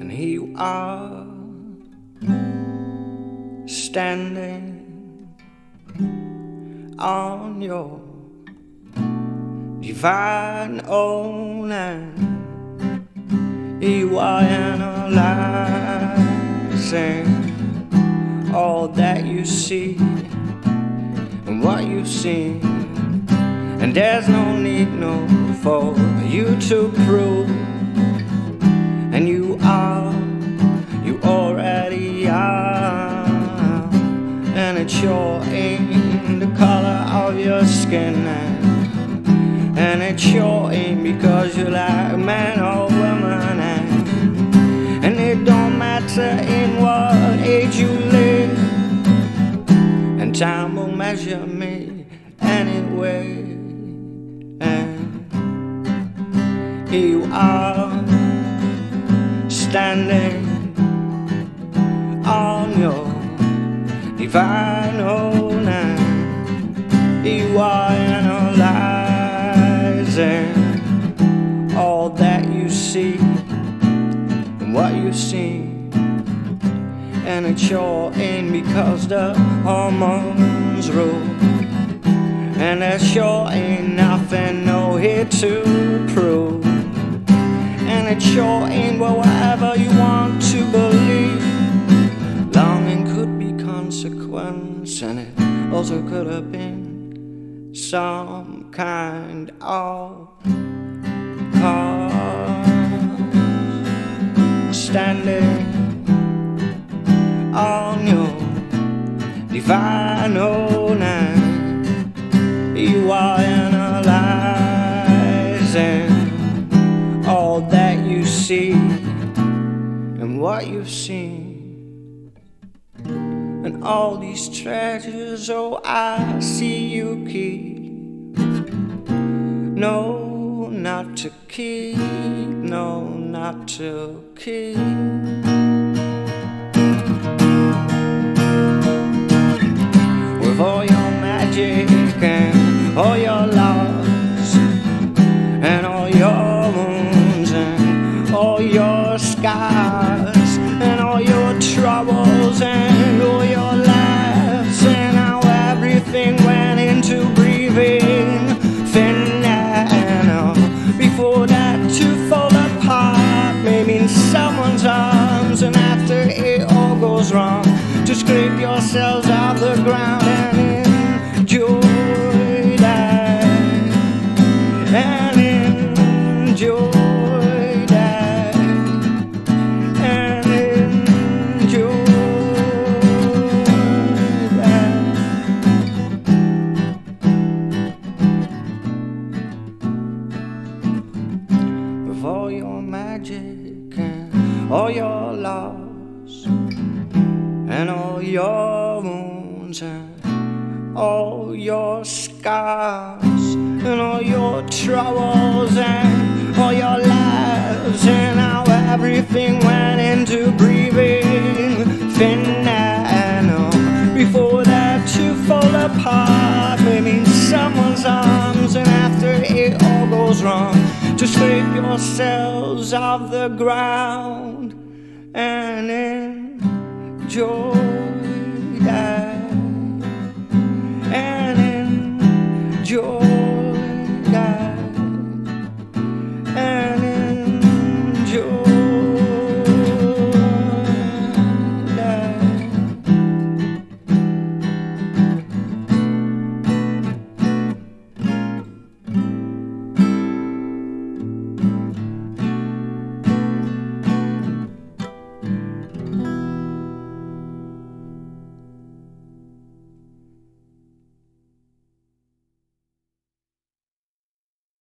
And here you are, standing on your divine own hand. You are analyzing all that you see and what you've seen, and there's no need for you to prove. And you already are, and it sure ain't the color of your skin, and it sure ain't because you like man or woman, and it don't matter in what age you live, and time will measure me anyway. And here you are, standing on your divine own hand. You are analyzing all that you see and what you see, and it sure ain't because the hormones rule, and there sure ain't nothing no here to prove. And it sure ain't whatever you want to believe. Longing could be consequence, and it also could have been some kind of cause. Standing on your divine own hand, you are analyzing all that you see and what you've seen, and all these treasures, oh, I see you keep. No, not to keep, no, not to keep. With all your magic and all your loves and all your wounds and all your scars and all your troubles and all your laughs, and how everything went into breathing thin and before that to fall apart may mean someone's arms, and after it all goes wrong to scrape yourselves off the ground and enjoy that, and enjoy that, and enjoy that. With all your magic and all your loss and all your wounds and all your scars and all your troubles and all your lives, and how everything went into breathing thin and before that to fall apart may mean someone's arms, and after it all goes wrong to scrape yourselves off the ground and enjoy